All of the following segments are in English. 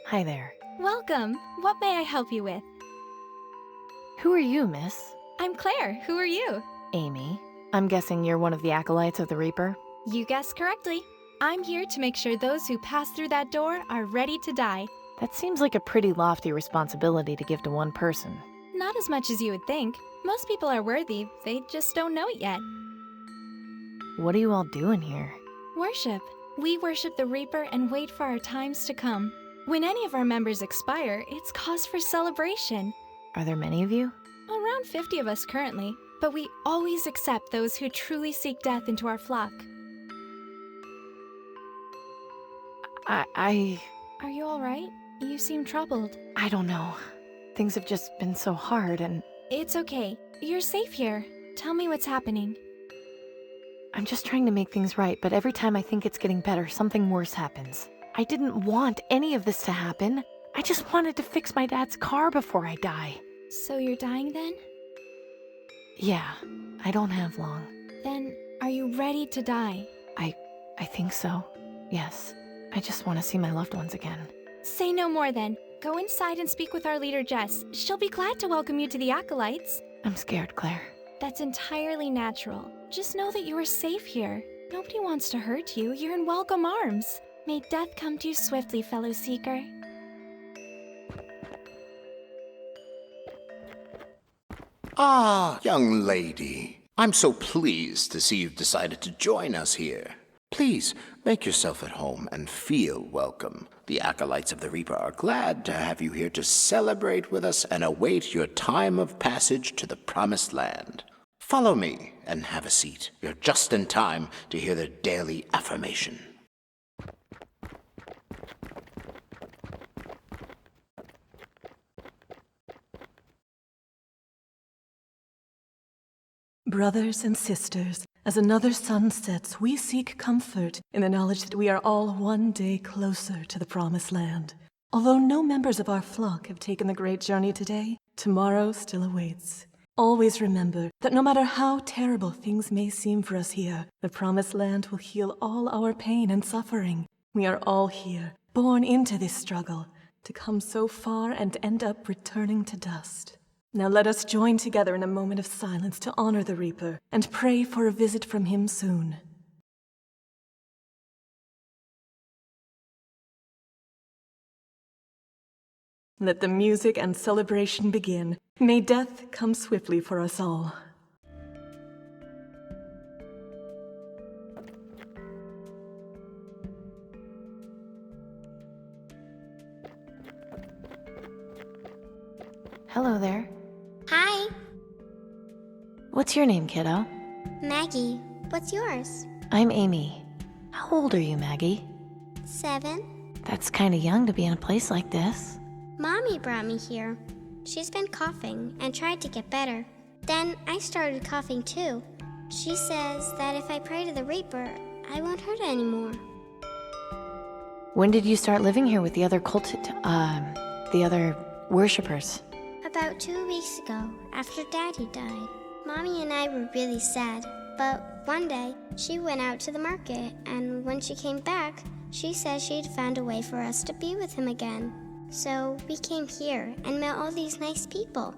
Hi there. Welcome. What may I help you with? Who are you, miss? I'm Claire. Who are you? Amy. I'm guessing you're one of the acolytes of the Reaper? You guessed correctly. I'm here to make sure those who pass through that door are ready to die. That seems like a pretty lofty responsibility to give to one person. Not as much as you would think. Most people are worthy, they just don't know it yet. What are you all doing here? Worship. We worship the Reaper and wait for our times to come. When any of our members expire, it's cause for celebration. Are there many of you? Around 50 of us currently, but we always accept those who truly seek death into our flock. Are you all right? You seem troubled. I don't know. Things have just been so hard and... It's okay. You're safe here. Tell me what's happening. I'm just trying to make things right, but every time I think it's getting better, something worse happens. I didn't want any of this to happen. I just wanted to fix my dad's car before I die. So you're dying then? Yeah, I don't have long. Then, are you ready to die? I think so. Yes. I just want to see my loved ones again. Say no more then. Go inside and speak with our leader Jess. She'll be glad to welcome you to the Acolytes. I'm scared, Claire. That's entirely natural. Just know that you are safe here. Nobody wants to hurt you. You're in welcome arms. May death come to you swiftly, fellow seeker. Ah, young lady. I'm so pleased to see you've decided to join us here. Please, make yourself at home and feel welcome. The Acolytes of the Reaper are glad to have you here to celebrate with us and await your time of passage to the Promised Land. Follow me and have a seat. You're just in time to hear the daily affirmation. Brothers and sisters, as another sun sets, we seek comfort in the knowledge that we are all one day closer to the Promised Land. Although no members of our flock have taken the great journey today, tomorrow still awaits. Always remember that no matter how terrible things may seem for us here, the Promised Land will heal all our pain and suffering. We are all here, born into this struggle, to come so far and end up returning to dust. Now let us join together in a moment of silence to honor the Reaper and pray for a visit from him soon. Let the music and celebration begin. May death come swiftly for us all. Hello there. Hi, What's your name, kiddo? Maggie. What's yours? I'm Amy. How old are you, Maggie? 7. That's kinda young to be in a place like this. Mommy brought me here. She's been coughing and tried to get better. Then I started coughing too. She says that if I pray to the Reaper, I won't hurt anymore. When did you start living here with the other the other worshippers? About 2 weeks ago, after Daddy died. Mommy and I were really sad, but one day she went out to the market, and when she came back, she said she'd found a way for us to be with him again. So we came here and met all these nice people.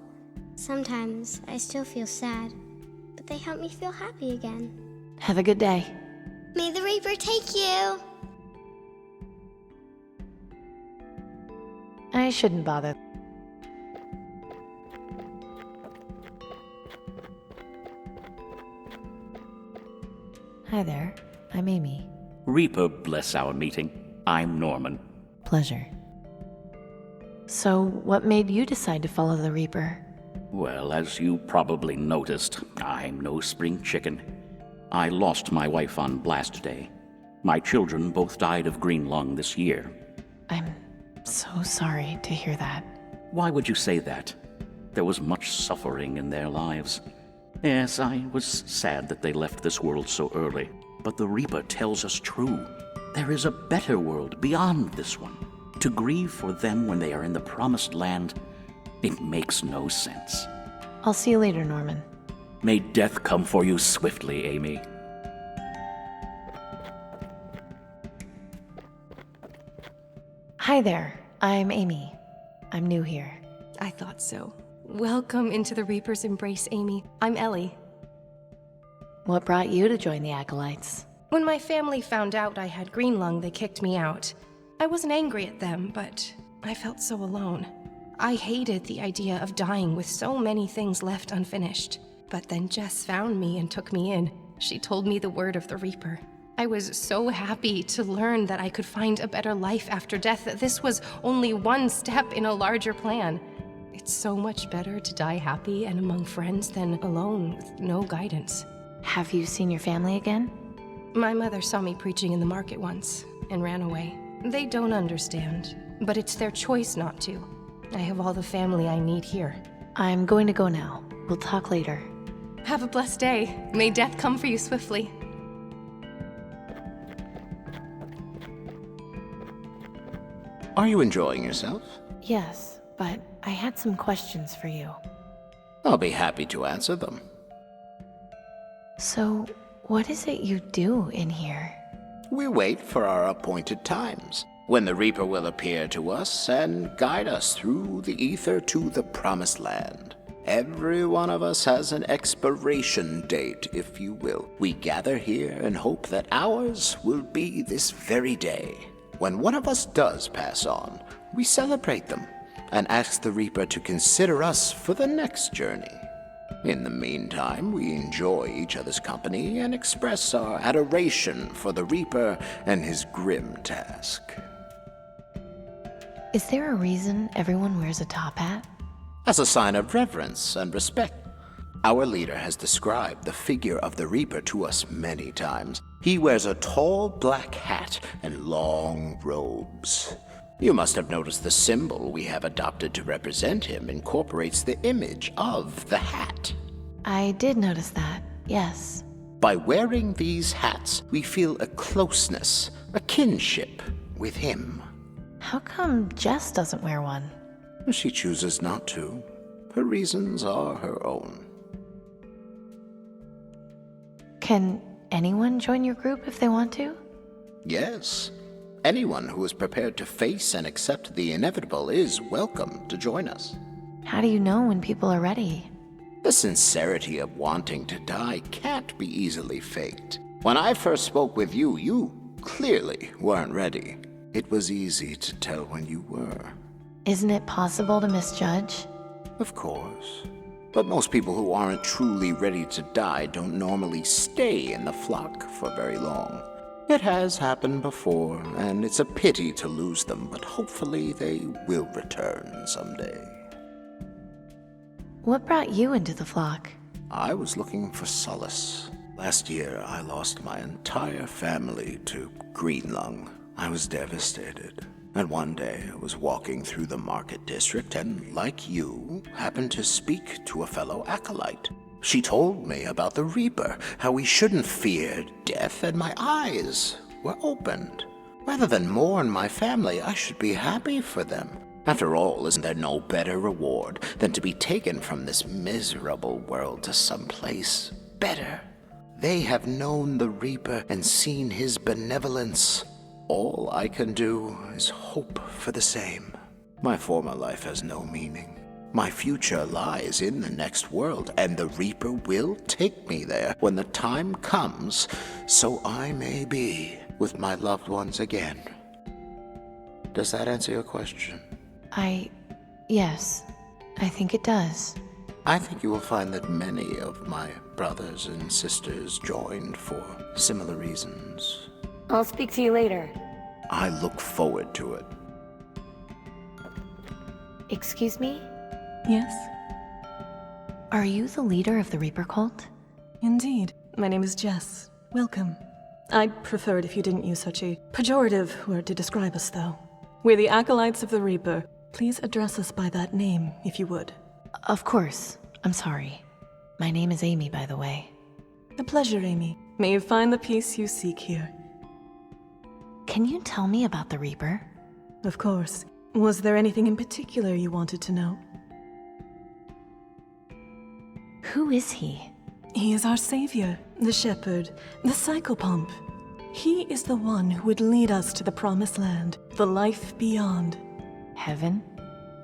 Sometimes I still feel sad, but they help me feel happy again. Have a good day. May the Reaper take you! I shouldn't bother. Hi there. I'm Amy. Reaper bless our meeting. I'm Norman. Pleasure. So, what made you decide to follow the Reaper? Well, as you probably noticed, I'm no spring chicken. I lost my wife on Blast Day. My children both died of green lung this year. I'm so sorry to hear that. Why would you say that? There was much suffering in their lives. Yes, I was sad that they left this world so early. But the Reaper tells us true. There is a better world beyond this one. To grieve for them when they are in the Promised Land, it makes no sense. I'll see you later, Norman. May death come for you swiftly, Amy. Hi there. I'm Amy. I'm new here. I thought so. Welcome into the Reaper's embrace, Amy. I'm Ellie. What brought you to join the Acolytes? When my family found out I had green lung, they kicked me out. I wasn't angry at them, but I felt so alone. I hated the idea of dying with so many things left unfinished. But then Jess found me and took me in. She told me the word of the Reaper. I was so happy to learn that I could find a better life after death, that this was only one step in a larger plan. It's so much better to die happy and among friends than alone with no guidance. Have you seen your family again? My mother saw me preaching in the market once and ran away. They don't understand, but it's their choice not to. I have all the family I need here. I'm going to go now. We'll talk later. Have a blessed day. May death come for you swiftly. Are you enjoying yourself? Yes, but I had some questions for you. I'll be happy to answer them. So, what is it you do in here? We wait for our appointed times, when the Reaper will appear to us and guide us through the ether to the Promised Land. Every one of us has an expiration date, if you will. We gather here and hope that ours will be this very day. When one of us does pass on, we celebrate them and ask the Reaper to consider us for the next journey. In the meantime, we enjoy each other's company and express our adoration for the Reaper and his grim task. Is there a reason everyone wears a top hat? As a sign of reverence and respect. Our leader has described the figure of the Reaper to us many times. He wears a tall black hat and long robes. You must have noticed the symbol we have adopted to represent him incorporates the image of the hat. I did notice that, yes. By wearing these hats, we feel a closeness, a kinship with him. How come Jess doesn't wear one? She chooses not to. Her reasons are her own. Can anyone join your group if they want to? Yes. Anyone who is prepared to face and accept the inevitable is welcome to join us. How do you know when people are ready? The sincerity of wanting to die can't be easily faked. When I first spoke with you, you clearly weren't ready. It was easy to tell when you were. Isn't it possible to misjudge? Of course. But most people who aren't truly ready to die don't normally stay in the flock for very long. It has happened before, and it's a pity to lose them, but hopefully they will return someday. What brought you into the flock? I was looking for solace. Last year, I lost my entire family to green lung. I was devastated. And one day, I was walking through the market district and, like you, happened to speak to a fellow acolyte. She told me about the Reaper, how we shouldn't fear death, and my eyes were opened. Rather than mourn my family, I should be happy for them. After all, isn't there no better reward than to be taken from this miserable world to someplace better? They have known the Reaper and seen his benevolence. All I can do is hope for the same. My former life has no meaning. My future lies in the next world, and the Reaper will take me there when the time comes, so I may be with my loved ones again. Does that answer your question? Yes, I think it does. I think you will find that many of my brothers and sisters joined for similar reasons. I'll speak to you later. I look forward to it. Excuse me? Yes, Are you the leader of the Reaper cult? indeed. My name is Jess. Welcome. I'd prefer it if you didn't use such a pejorative word to describe us, though. We're the Acolytes of the Reaper. Please address us by that name, if you would. Of course. I'm sorry. My name is Amy, by the way. A pleasure, Amy. May you find the peace you seek here. Can you tell me about the Reaper? Of course. Was there anything in particular you wanted to know? Who is he? He is our savior, the shepherd, the psychopomp. He is the one who would lead us to the promised land, the life beyond. Heaven?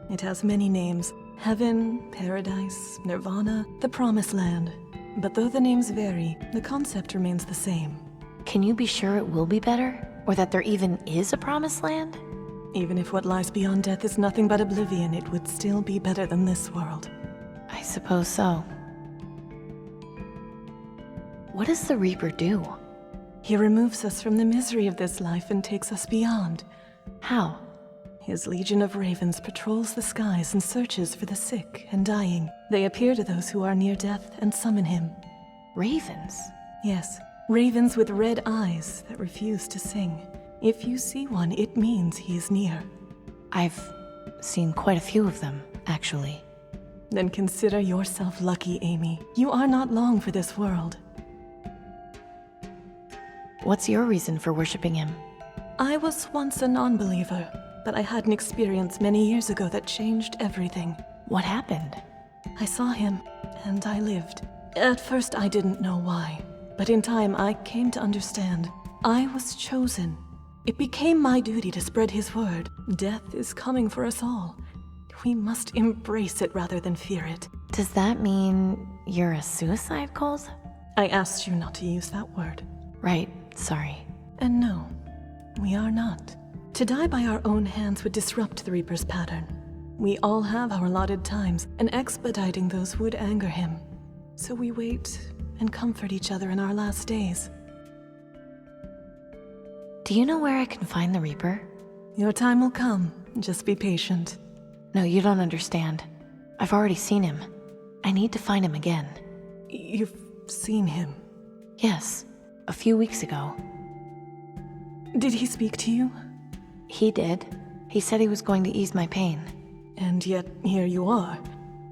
It has many names. Heaven, paradise, nirvana, the promised land. But though the names vary, the concept remains the same. Can you be sure it will be better? Or that there even is a promised land? Even if what lies beyond death is nothing but oblivion, it would still be better than this world. I suppose so. What does the Reaper do? He removes us from the misery of this life and takes us beyond. How? His legion of ravens patrols the skies and searches for the sick and dying. They appear to those who are near death and summon him. Ravens? Yes, ravens with red eyes that refuse to sing. If you see one, it means he is near. I've seen quite a few of them, actually. Then consider yourself lucky, Amy. You are not long for this world. What's your reason for worshipping him? I was once a non-believer, but I had an experience many years ago that changed everything. What happened? I saw him, and I lived. At first, I didn't know why, but in time, I came to understand. I was chosen. It became my duty to spread his word. Death is coming for us all. We must embrace it rather than fear it. Does that mean you're a suicide cult? I asked you not to use that word. Right, sorry. And no, we are not. To die by our own hands would disrupt the Reaper's pattern. We all have our allotted times, and expediting those would anger him. So we wait and comfort each other in our last days. Do you know where I can find the Reaper? Your time will come. Just be patient. No, you don't understand. I've already seen him. I need to find him again. You've seen him? Yes, a few weeks ago. Did he speak to you? He did. He said he was going to ease my pain. And yet, here you are.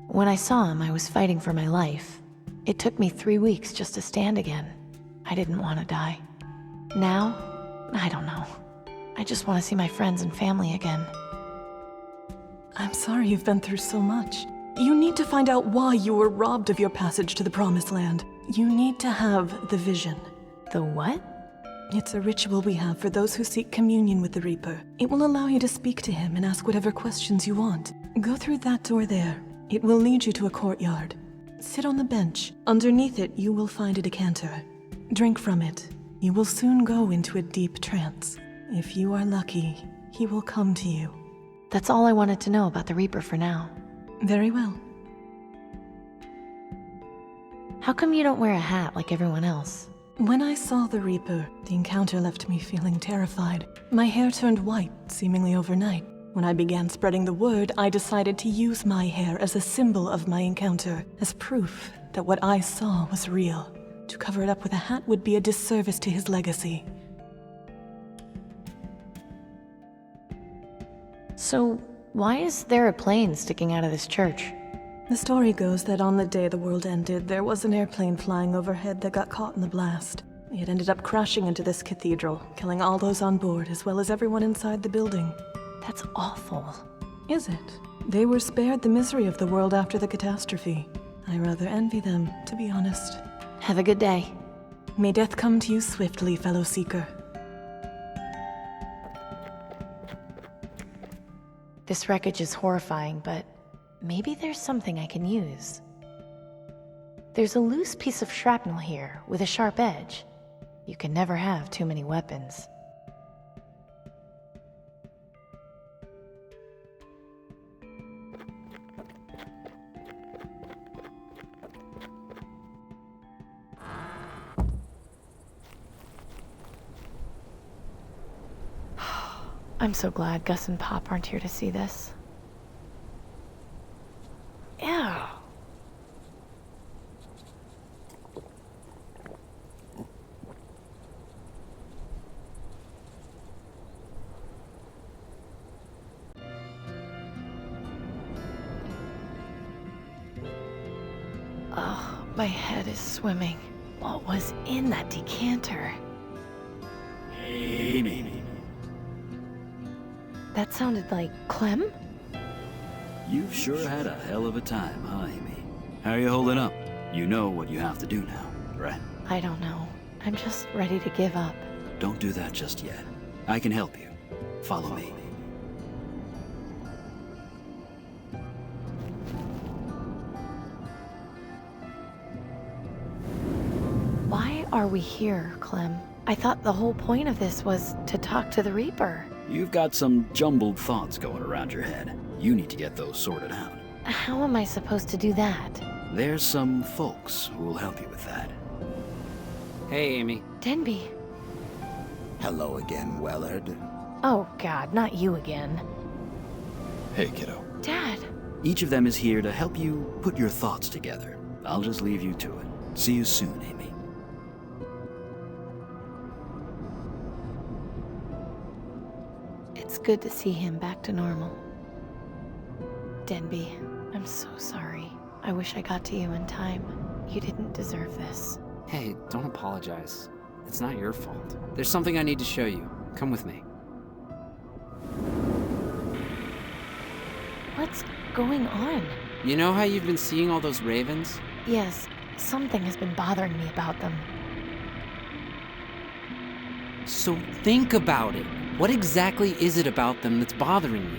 When I saw him, I was fighting for my life. It took me 3 weeks just to stand again. I didn't want to die. Now, I don't know. I just want to see my friends and family again. I'm sorry you've been through so much. You need to find out why you were robbed of your passage to the Promised Land. You need to have the vision. The what? It's a ritual we have for those who seek communion with the Reaper. It will allow you to speak to him and ask whatever questions you want. Go through that door there. It will lead you to a courtyard. Sit on the bench. Underneath it, you will find a decanter. Drink from it. You will soon go into a deep trance. If you are lucky, he will come to you. That's all I wanted to know about the Reaper for now. Very well. How come you don't wear a hat like everyone else? When I saw the Reaper, the encounter left me feeling terrified. My hair turned white, seemingly overnight. When I began spreading the word, I decided to use my hair as a symbol of my encounter, as proof that what I saw was real. To cover it up with a hat would be a disservice to his legacy. So, why is there a plane sticking out of this church? The story goes that on the day the world ended, there was an airplane flying overhead that got caught in the blast. It ended up crashing into this cathedral, killing all those on board as well as everyone inside the building. That's awful. Is it? They were spared the misery of the world after the catastrophe. I rather envy them, to be honest. Have a good day. May death come to you swiftly, fellow seeker. This wreckage is horrifying, but maybe there's something I can use. There's a loose piece of shrapnel here with a sharp edge. You can never have too many weapons. I'm so glad Gus and Pop aren't here to see this. Ew. Oh, my head is swimming. What was in that decanter? Amy. That sounded like Clem? You've sure had a hell of a time, huh, Amy? How are you holding up? You know what you have to do now, right? I don't know. I'm just ready to give up. Don't do that just yet. I can help you. Follow me. we here, Clem? I thought the whole point of this was to talk to the Reaper. You've got some jumbled thoughts going around your head. You need to get those sorted out. How am I supposed to do that? There's some folks who will help you with that. Hey, Amy. Denby. Hello again, Wellard. Oh God, not you again. Hey, kiddo. Dad. Each of them is here to help you put your thoughts together. I'll just leave you to it. See you soon, Amy. It's good to see him back to normal. Denby, I'm so sorry. I wish I got to you in time. You didn't deserve this. Hey, don't apologize. It's not your fault. There's something I need to show you. Come with me. What's going on? You know how you've been seeing all those ravens? Yes, something has been bothering me about them. So think about it. What exactly is it about them that's bothering you?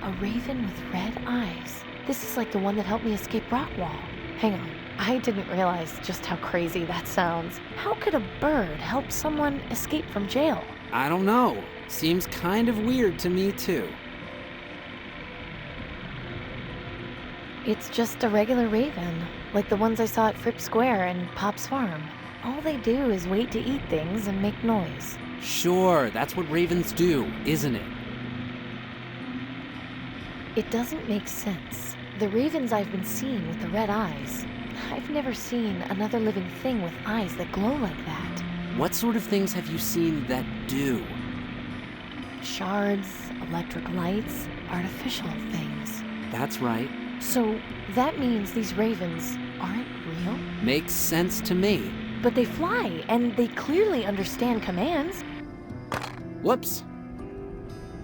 A raven with red eyes. This is like the one that helped me escape Rockwall. Hang on. I didn't realize just how crazy that sounds. How could a bird help someone escape from jail? I don't know. Seems kind of weird to me, too. It's just a regular raven, like the ones I saw at Fripp Square and Pop's farm. All they do is wait to eat things and make noise. Sure, that's what ravens do, isn't it? It doesn't make sense. The ravens I've been seeing with the red eyes, I've never seen another living thing with eyes that glow like that. What sort of things have you seen that do? Shards, electric lights, artificial things. That's right. So that means these ravens aren't real? Makes sense to me. But they fly, and they clearly understand commands. Whoops.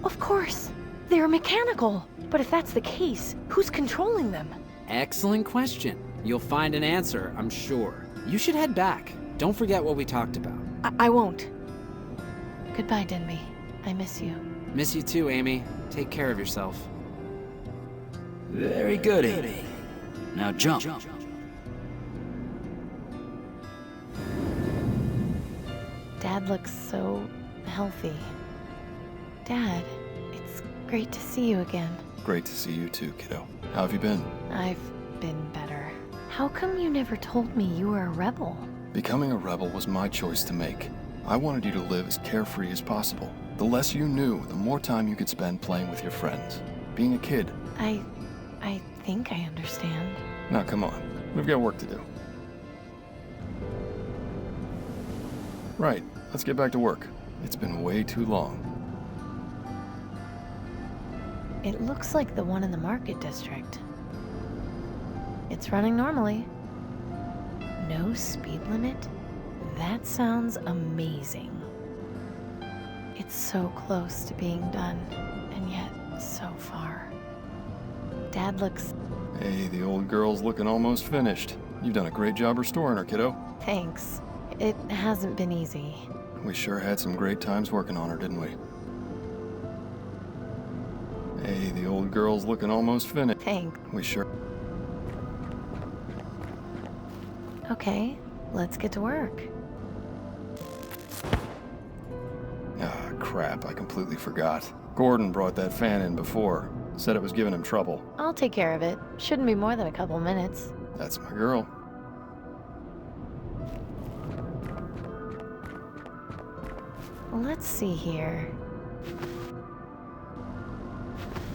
Of course. They're mechanical. But if that's the case, who's controlling them? Excellent question. You'll find an answer, I'm sure. You should head back. Don't forget what we talked about. I won't. Goodbye, Denby. I miss you. Miss you too, Amy. Take care of yourself. Very good, Amy. Now jump. Dad looks so healthy. Dad, it's great to see you again. Great to see you too, kiddo. How have you been? I've been better. How come you never told me you were a rebel? Becoming a rebel was my choice to make. I wanted you to live as carefree as possible. The less you knew, the more time you could spend playing with your friends. Being a kid. I think I understand. Now come on, we've got work to do. Right, let's get back to work. It's been way too long. It looks like the one in the market district. It's running normally. No speed limit? That sounds amazing. It's so close to being done, and yet so far. Dad looks... Hey, the old girl's looking almost finished. You've done a great job restoring her, kiddo. Thanks. It hasn't been easy. We sure had some great times working on her, didn't we? Hey, the old girl's looking almost finished. Thanks. We sure... Okay, let's get to work. Ah, crap, I completely forgot. Gordon brought that fan in before. Said it was giving him trouble. I'll take care of it. Shouldn't be more than a couple minutes. That's my girl. Let's see here.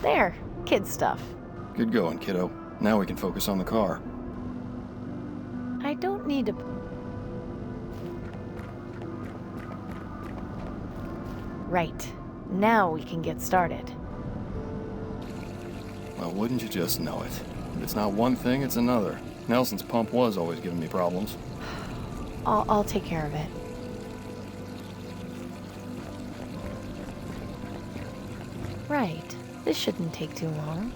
There, kid stuff. Good going, kiddo. Now we can focus on the car. I don't need to... Right. Now we can get started. Well, wouldn't you just know it? If it's not one thing, it's another. Nelson's pump was always giving me problems. I'll take care of it. Right. This shouldn't take too long.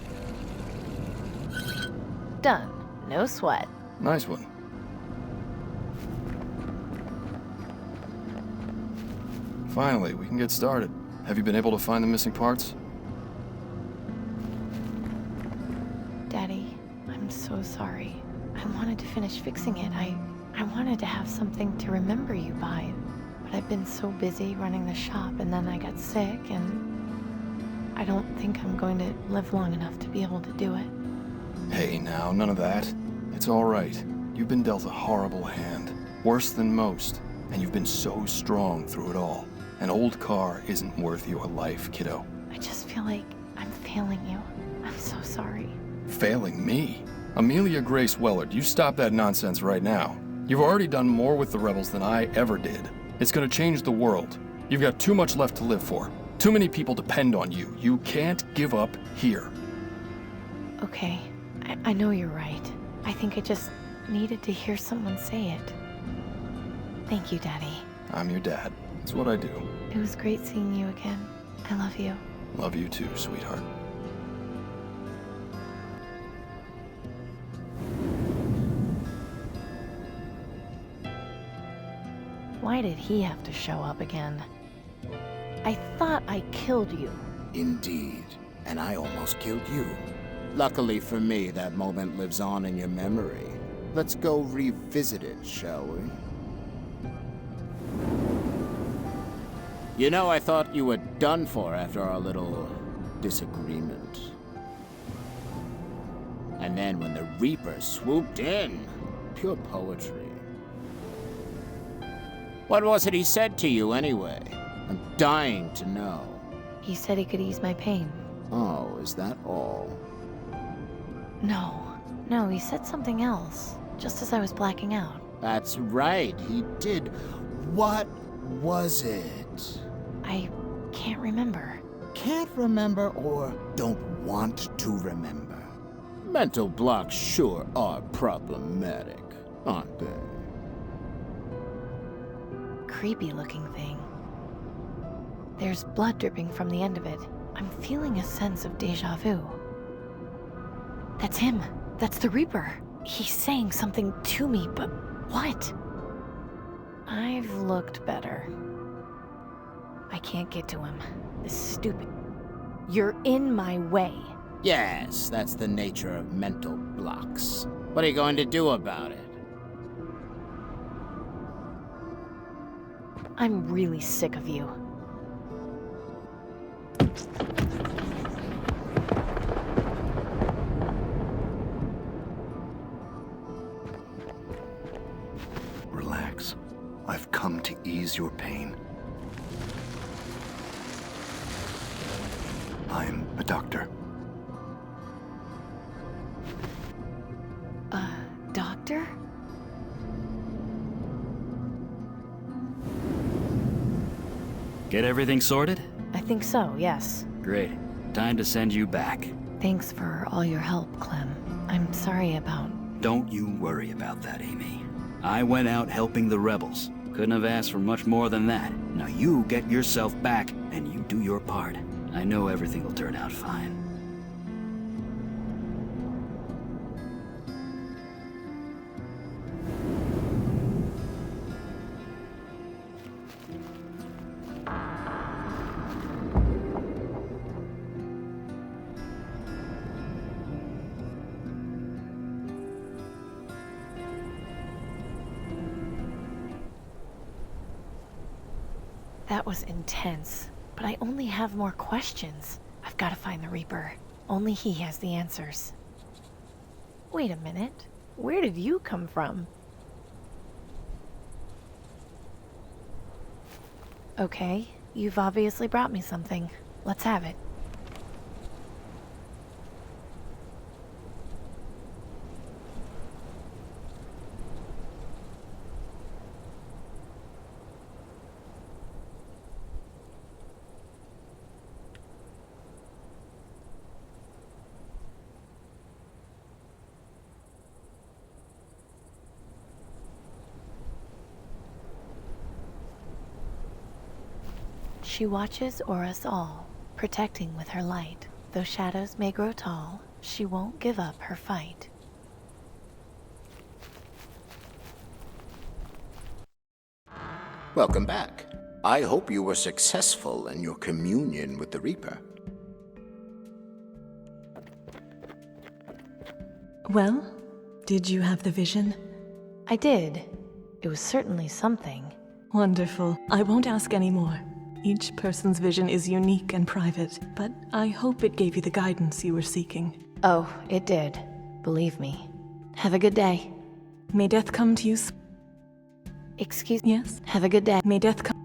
Done. No sweat. Nice one. Finally, we can get started. Have you been able to find the missing parts? Daddy, I'm so sorry. I wanted to finish fixing it. I wanted to have something to remember you by. But I've been so busy running the shop, and then I got sick, and I don't think I'm going to live long enough to be able to do it. Hey, now, none of that. It's all right. You've been dealt a horrible hand. Worse than most. And you've been so strong through it all. An old car isn't worth your life, kiddo. I just feel like I'm failing you. I'm so sorry. Failing me? Amelia Grace Wellard, you stop that nonsense right now. You've already done more with the rebels than I ever did. It's gonna change the world. You've got too much left to live for. Too many people depend on you. You can't give up here. Okay, I know you're right. I think I just needed to hear someone say it. Thank you, Daddy. I'm your dad. It's what I do. It was great seeing you again. I love you. Love you too, sweetheart. Why did he have to show up again? I thought I killed you. Indeed. And I almost killed you. Luckily for me, that moment lives on in your memory. Let's go revisit it, shall we? You know, I thought you were done for after our little disagreement. And then when the Reaper swooped in, pure poetry. What was it he said to you, anyway? I'm dying to know. He said he could ease my pain. Oh, is that all? No, he said something else, just as I was blacking out. That's right, he did. What was it? I can't remember. Can't remember or don't want to remember. Mental blocks sure are problematic, aren't they? Creepy looking thing. There's blood dripping from the end of it. I'm feeling a sense of deja vu. That's him. That's the Reaper. He's saying something to me, but what? I've looked better. I can't get to him. This is stupid. You're in my way. Yes, that's the nature of mental blocks. What are you going to do about it? I'm really sick of you. Relax. I've come to ease your pain. I'm a doctor. Doctor? Get everything sorted? I think so, yes. Great. Time to send you back. Thanks for all your help, Clem. I'm sorry about... Don't you worry about that, Amy. I went out helping the rebels. Couldn't have asked for much more than that. Now you get yourself back, and you do your part. I know everything will turn out fine. That was intense, but I only have more questions. I've got to find the Reaper. Only he has the answers. Wait a minute. Where did you come from? Okay, you've obviously brought me something. Let's have it. She watches o'er us all, protecting with her light. Though shadows may grow tall, she won't give up her fight. Welcome back. I hope you were successful in your communion with the Reaper. Well, Did you have the vision? I did. It was certainly something. Wonderful. I won't ask any more. Each person's vision is unique and private, but I hope it gave you the guidance you were seeking. Oh, it did. Believe me. Have a good day. May death come to you. Excuse. Yes? Have a good day. May death come.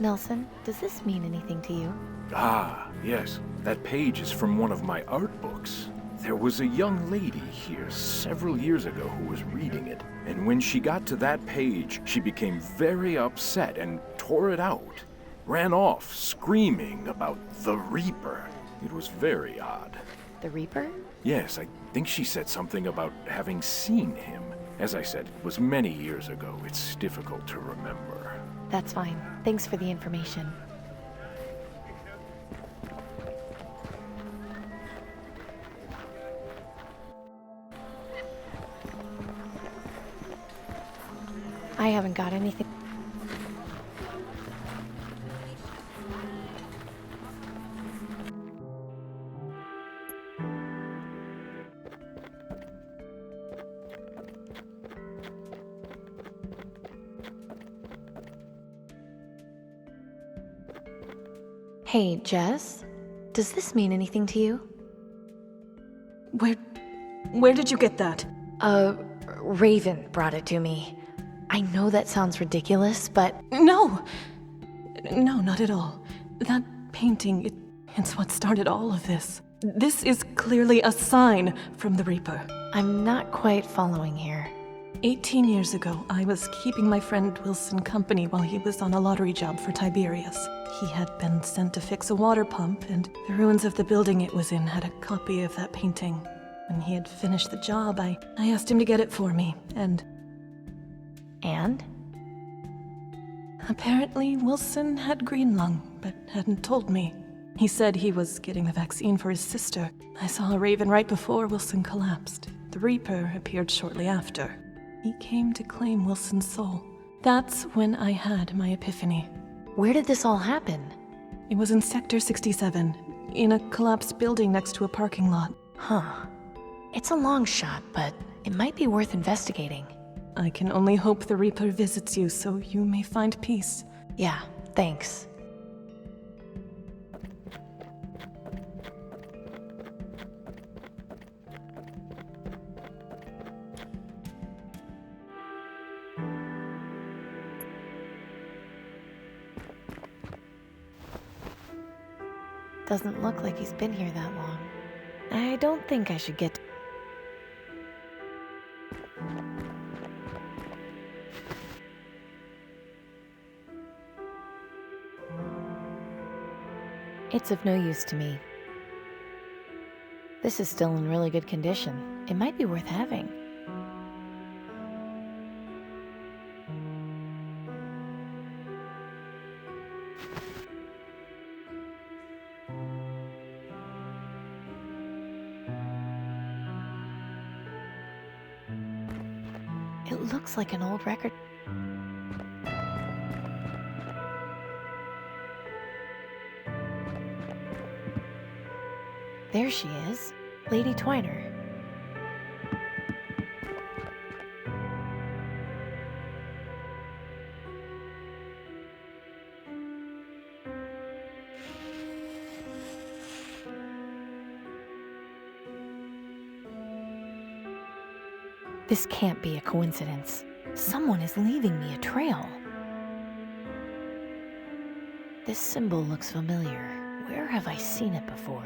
Nelson, does this mean anything to you? Ah, yes. That page is from one of my art books. There was a young lady here several years ago who was reading it, and when she got to that page, she became very upset and tore it out. Ran off, screaming about the Reaper. It was very odd. The Reaper? Yes, I think she said something about having seen him. As I said, it was many years ago. It's difficult to remember. That's fine. Thanks for the information. I haven't got anything. Hey, Jess? Does this mean anything to you? Where did you get that? Raven brought it to me. I know that sounds ridiculous, but... No! No, not at all. That painting, it's what started all of this. This is clearly a sign from the Reaper. I'm not quite following here. 18 years ago, I was keeping my friend Wilson company while he was on a lottery job for Tiberius. He had been sent to fix a water pump, and the ruins of the building it was in had a copy of that painting. When he had finished the job, I asked him to get it for me, and... And? Apparently, Wilson had green lung, but hadn't told me. He said he was getting the vaccine for his sister. I saw a raven right before Wilson collapsed. The Reaper appeared shortly after. He came to claim Wilson's soul. That's when I had my epiphany. Where did this all happen? It was in Sector 67, in a collapsed building next to a parking lot. Huh. It's a long shot, but it might be worth investigating. I can only hope the Reaper visits you so you may find peace. Yeah, thanks. Doesn't look like he's been here that long. I don't think I should get... It's of no use to me. This is still in really good condition. It might be worth having. It looks like an old record. There she is, Lady Twiner. This can't be a coincidence. Someone is leaving me a trail. This symbol looks familiar. Where have I seen it before?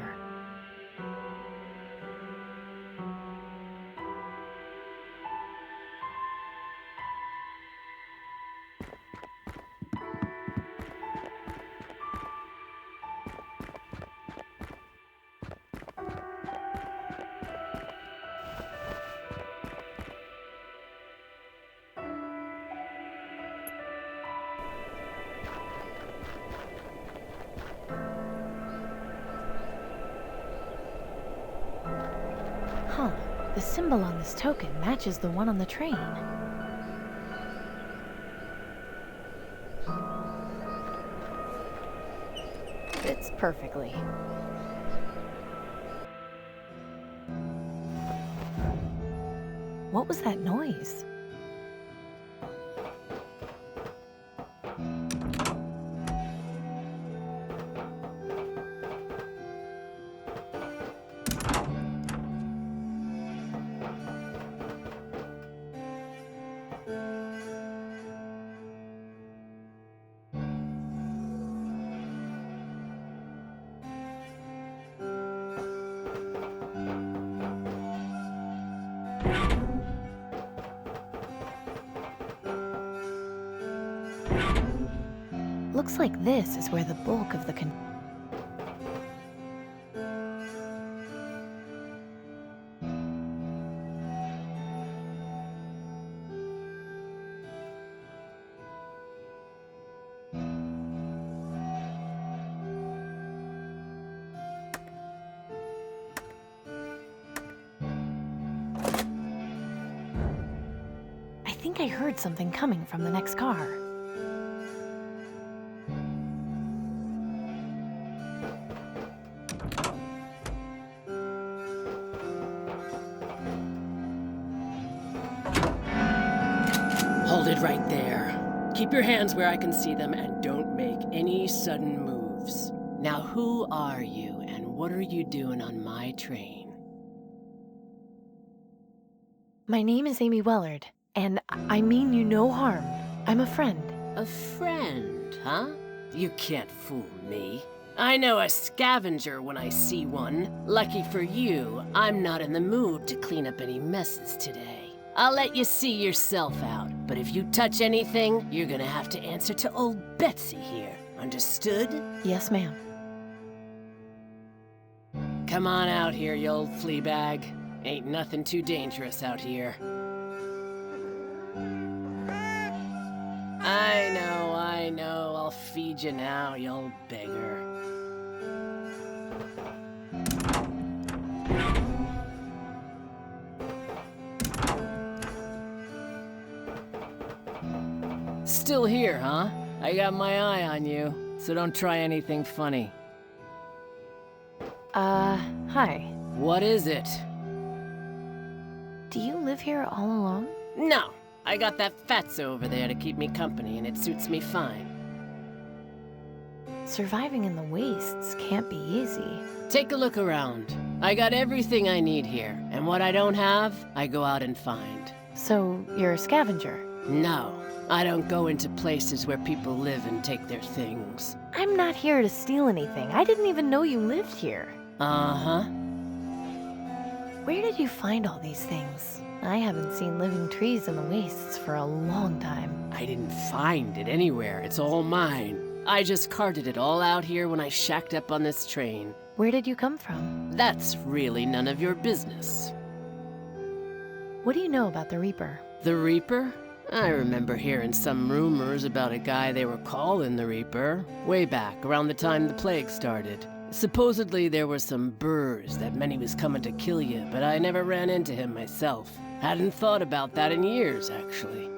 The symbol on this token matches the one on the train. Fits perfectly. What was that noise? Looks like this is where the bulk of the I think I heard something coming from the next car. Hold it right there. Keep your hands where I can see them and don't make any sudden moves. Now who are you and what are you doing on my train? My name is Amy Wellard, and I mean you no harm. I'm a friend. A friend, huh? You can't fool me. I know a scavenger when I see one. Lucky for you, I'm not in the mood to clean up any messes today. I'll let you see yourself out, but if you touch anything, you're gonna have to answer to old Betsy here. Understood? Yes, ma'am. Come on out here, you old flea bag. Ain't nothing too dangerous out here. I know. I'll feed you now, you old beggar. Still here, huh? I got my eye on you, so don't try anything funny. Hi. What is it? Do you live here all alone? No! I got that fatso over there to keep me company, and it suits me fine. Surviving in the wastes can't be easy. Take a look around. I got everything I need here, and what I don't have, I go out and find. So, you're a scavenger? No. I don't go into places where people live and take their things. I'm not here to steal anything. I didn't even know you lived here. Uh-huh. Where did you find all these things? I haven't seen living trees in the wastes for a long time. I didn't find it anywhere. It's all mine. I just carted it all out here when I shacked up on this train. Where did you come from? That's really none of your business. What do you know about the Reaper? The Reaper? I remember hearing some rumors about a guy they were calling the Reaper, way back around the time the plague started. Supposedly there were some burrs that meant he was coming to kill you, but I never ran into him myself. Hadn't thought about that in years, actually.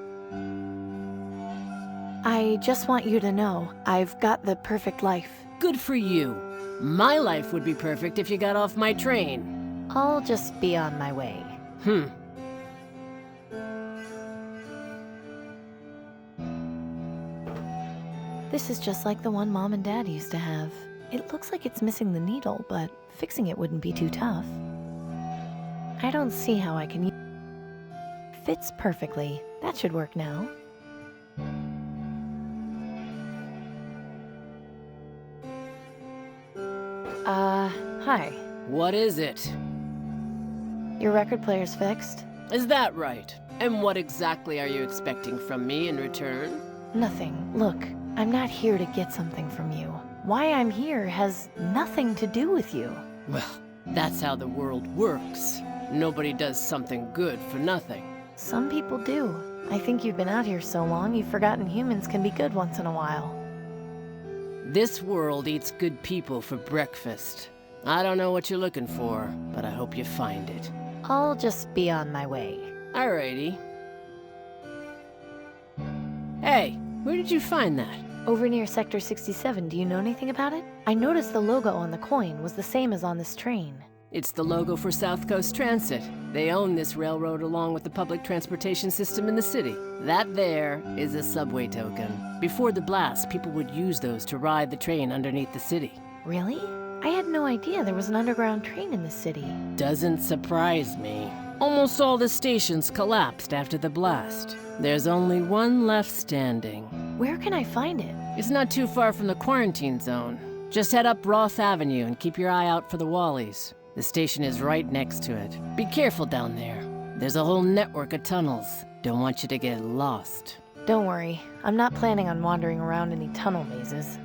I just want you to know, I've got the perfect life. Good for you. My life would be perfect if you got off my train. I'll just be on my way. This is just like the one Mom and Dad used to have. It looks like it's missing the needle, but fixing it wouldn't be too tough. I don't see how I can Fits perfectly. That should work now. Hi. What is it? Your record player's fixed? Is that right? And what exactly are you expecting from me in return? Nothing. Look, I'm not here to get something from you. Why I'm here has nothing to do with you. Well, that's how the world works. Nobody does something good for nothing. Some people do. I think you've been out here so long, you've forgotten humans can be good once in a while. This world eats good people for breakfast. I don't know what you're looking for, but I hope you find it. I'll just be on my way. Alrighty. Hey, where did you find that? Over near Sector 67, do you know anything about it? I noticed the logo on the coin was the same as on this train. It's the logo for South Coast Transit. They own this railroad along with the public transportation system in the city. That there is a subway token. Before the blast, people would use those to ride the train underneath the city. Really? I had no idea there was an underground train in the city. Doesn't surprise me. Almost all the stations collapsed after the blast. There's only one left standing. Where can I find it? It's not too far from the quarantine zone. Just head up Roth Avenue and keep your eye out for the Wallies. The station is right next to it. Be careful down there. There's a whole network of tunnels. Don't want you to get lost. Don't worry, I'm not planning on wandering around any tunnel mazes.